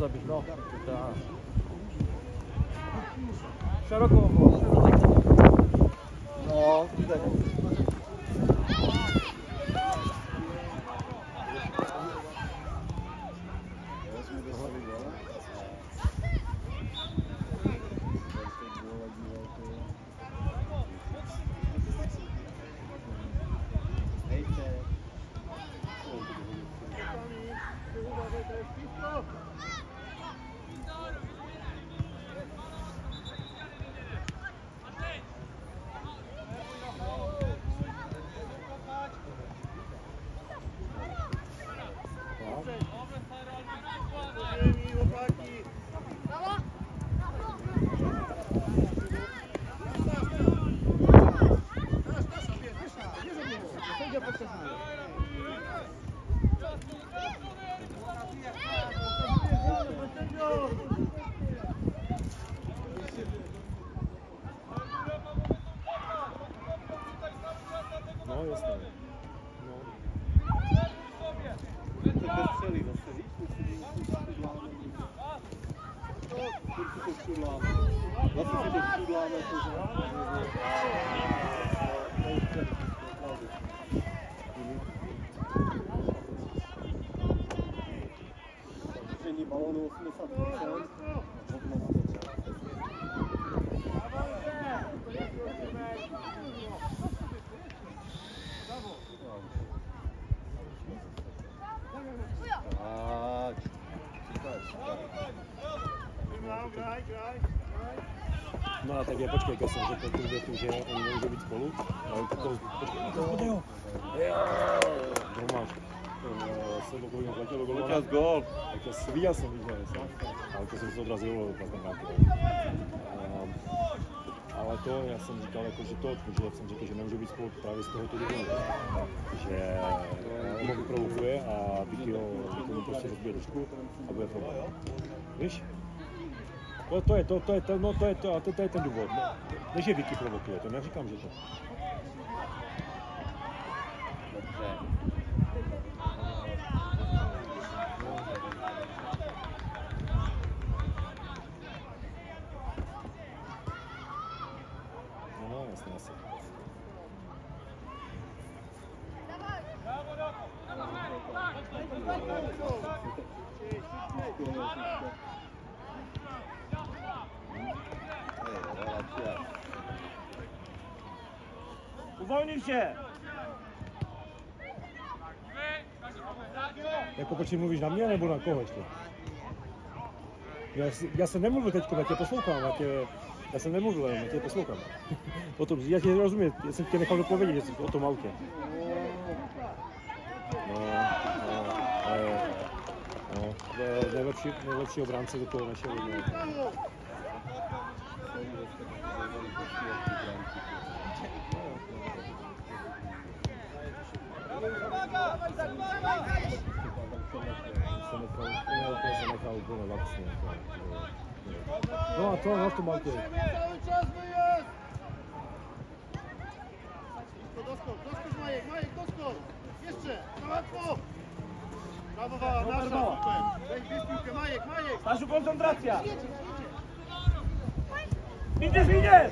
zabít, no. Tak. Široko. No, tak. No, jasně. No. Balónu 80%. No a tak je, počkej, když jsem řekl tu větu, že oni nemůžou být spolu, ale to Romáš, jsem okolím zletěl do golmana. Gol. Tak viděl jsem, ale to jsem se odrazil ale to, já jsem říkal, jako, že jsem řekl, že nemůžou být spolu právě z tohoto důvodu, že ho vyprovokuje a Vicky ho prostě rozbije trošku a bude problém. Víš? To je ten důvod. Ne, že Vicky provokuje, to neříkám, že to. No, jasně, jasně. Uvolni się! Jako počím mluvíš na mě nebo na koho ještě? Já jsem nemluvil teď, já tě poslouchám, já jsem nemluvil, já tě poslouchám. Potom, já tě rozumím, já jsem tě nechal dopovědět, že jsi o tom autě. Nejlepší obránce do toho našeho lidí. Se nechal úplně laxně. No a to, no v tom autě. Doskocz Majek, doskocz! Jeszcze! Na łatwo! Brawo, nasza! Weź piłkę, Majek! Stasiu, koncentracja! Idziesz!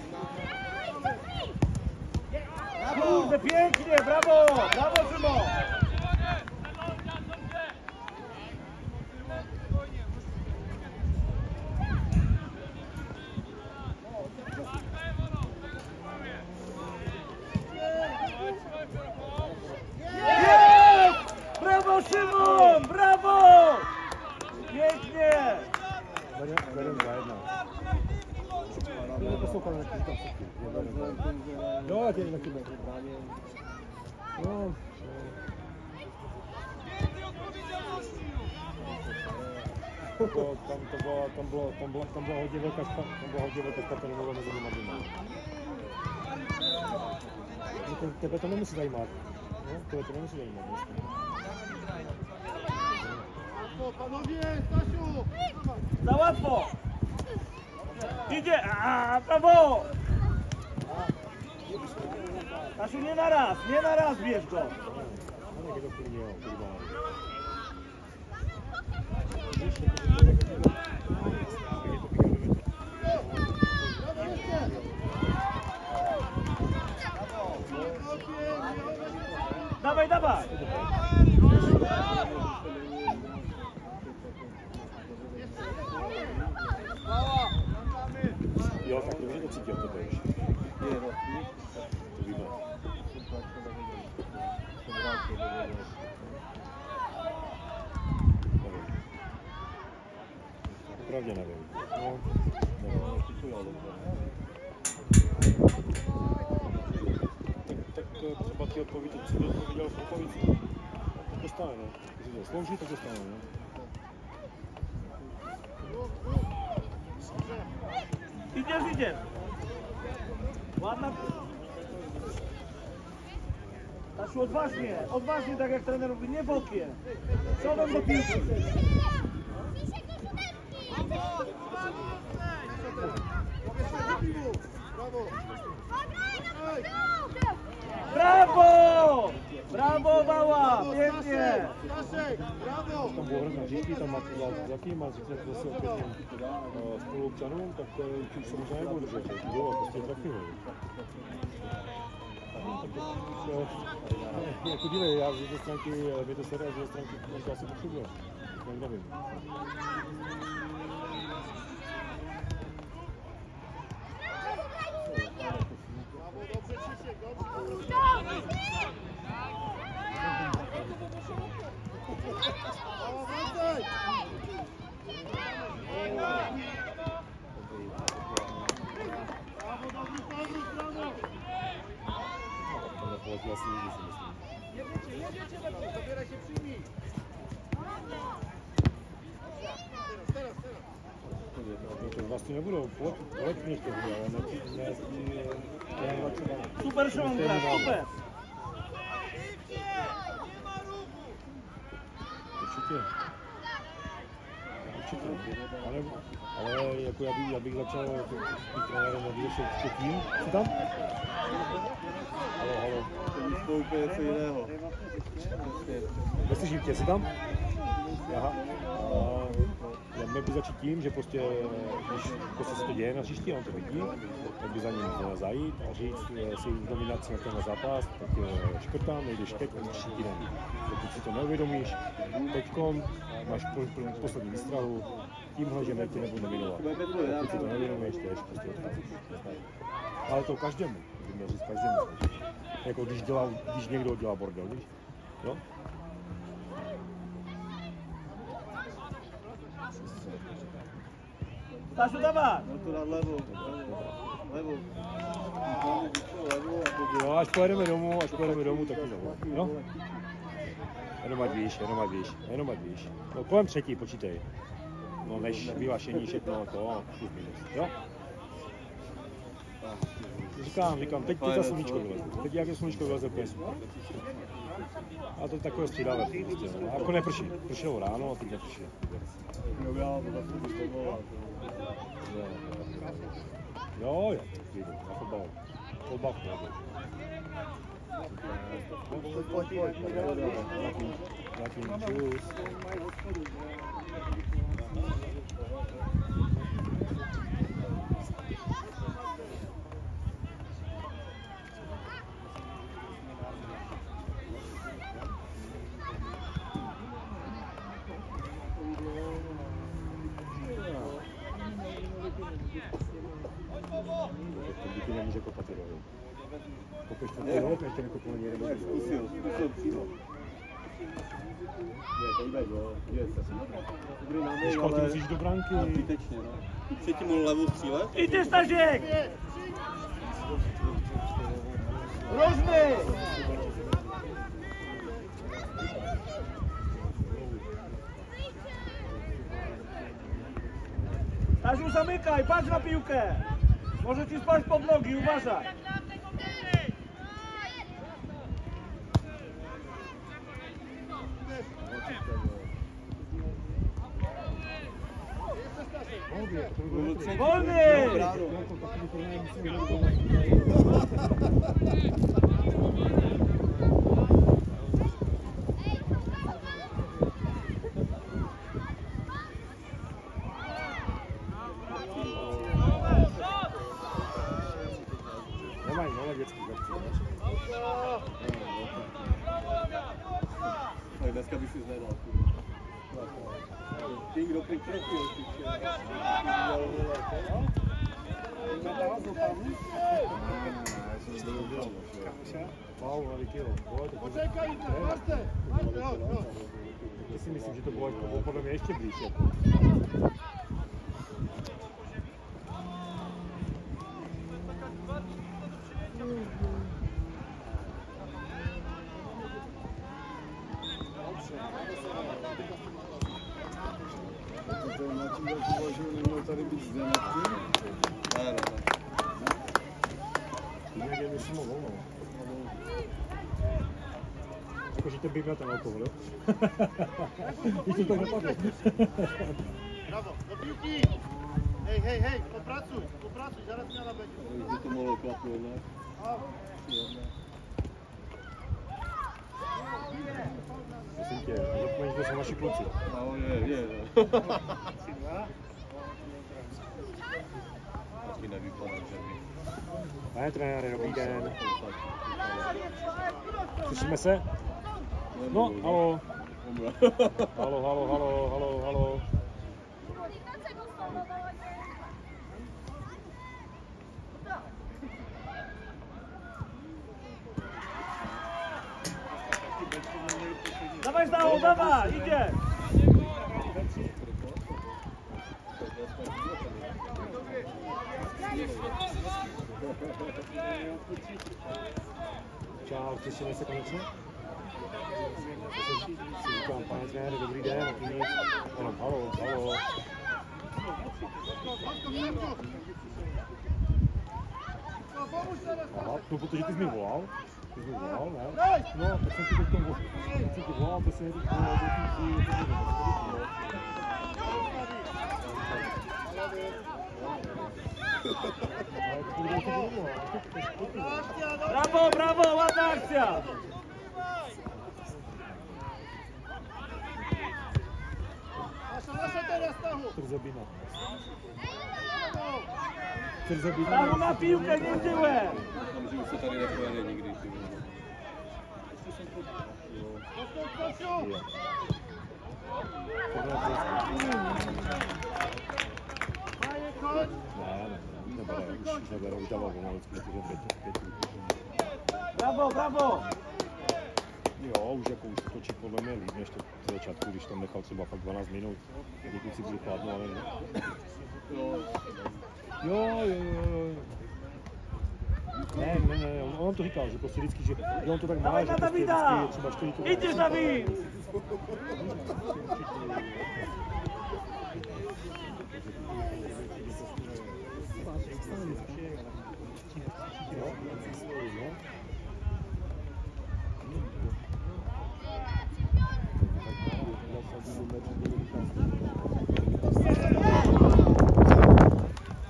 Kurde, pięknie, brawo! Brawo, Szymon! Brawo, Szymon! Brawo! Pięknie! Berem 2-1. Jo, já tě na chyba. No. Tam byla hodně velká špatná nemluva mezi nimi dvěma. Tebe to nemusí zajímat. No, tebe to nemusí zajímat. Panowie, Stasiu! Za łatwo! Idzie! Brawo! Stasiu, nie na raz bierz go! No, Dawaj, dawaj! Jo, tak to to cítil to už. To vidno. Nevím. Opravdu nevím. No, tak třeba ti odpoví, co by odpověděl v Popovici. Tak dostane, no. Když to slouží, tak dostane, no. Idziesz. Ładna. Stasiu, odważnie, tak jak trener mówi, nie bokiem. Przodem do piłki. Brawo! Brawo, Bała! Pięknie! Tam bylo hrozně těžký, tam má zatím a řekne to zase opět spoluobčanům, tak už se možná nebudu držet, to bylo prostě trafilo. Jako dívej, já z jedné stránky, mě to sere, a z jedné stránky to asi potřebuje. Nevím. To vlastně nebudou, pojď mě to bude, ale ne třeba. Super Šonka, super! Určitě. Ale jako já bych začal být trenérem nevyšel tím. Jsi tam? Halo. To je úplně něco jiného. Neslyším tě, jsi tam? Aha. Já měl by začít tím, že prostě, když prostě se to děje na hřišti a on to vidí, tak by za ním zajít a říct si nominaci na tenhle zápas, tak škrtám, nejdeš teď a příští den. Pokud si to neuvědomíš, teďkom máš poslední výstrahu, tímhle, že tě nebudu nominovat. Pokud si to neuvědomíš, tež prostě odcházíš. Ale to každému, by měl říct každému. Jako když někdo dělá bordel, víš? Jo? Stasiu, dawaj! No to dát levou. Jo, až pojedeme domů, tak to zavolám. Jo? Jenom ať víš. No kolem třetí, počítej. No než vyvašení všechno to, plus minus, jo? Říkám, teď za sluníčko vyleze. Teď jak sluníčko vyleze, úplně super. A to je takové střídavé prostě, no. Jako neprší. Pršelo ráno a teď neprší. Jo, vyjdu, na fotbal. Fotbal v pohodě. Pojď. Zatím, čus. Díky nemůže kopat i dolů. Pokud to bylo, tak ten kopal někde dolů. Zkusil přímo. Když ty musíš do branky. Zbytečně, no. Předtím mohl levou střílet. Idzie, Stasiek! Różny! Stasiu, zamykaj, patrz na piłkę! Może ci spaść pod nogi, uważaj! Wolny! ty kroky, Wow, ale kilo. Počekajte, máte. Já si myslím, že to bylo podle mě ještě blíž. Neměl tady být zde nad tím? Ne. Někde myslím o volnou. Jakože ten bych měl ten alkohol, jo? Když to tak nepadlo. Bravo, do pílky. Hej, popracuj, zaraz mě na beďu. By to mohlo klapnout, ne? Prosím tě, zapomeň, že to jsou naši kluci. No, je. Taky nevypadá, že by. Pane trenére, dobrý den. Slyšíme se? No, halo. Halo. Dawaj Zdało, dawaj, idzie! Čau, těšíme se konečně? Si říkám, pane trenére, dobrý den, taky nic. Jenom halo. Aha, no protože ty jsi mi volal. Ne? No, tak jsem ti teď tomu volal, to se mi teď volal do týdí. Brawo, ładna akcja! Trzebina. Stachu na piłkę, nie tyłem! Myslím, že už se tady nepojede nikdy. Nebere, už dával Vomalovský, protože Brawo! Jo, už jako už točí podle mě líp než to v začátku, když tam nechal třeba fakt 12 minut, kdy kluci byli chladno, ale ne. Jo. Ne, on to říkal, že prostě vždycky, že on to tak má, že prostě vždycky je třeba 4 to. Idziesz, Dawid!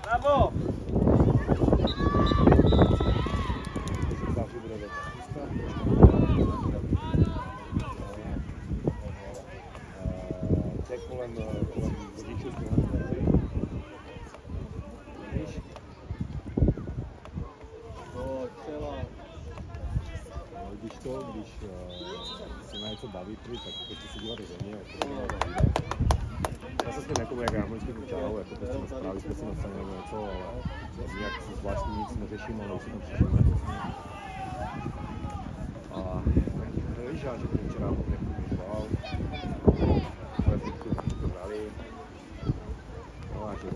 Brawo! Kolem rodičů když se na něco baví, tak prostě se dívat do země. Já se s tím jako jak rámočky učal, jako prostě na zprávy jsme si napsali nebo něco, ale nějak zvláštní nic neřeším, ale už si tam přišíme. A víš, že to včera nefungoval. Moje fitky to brali. No a že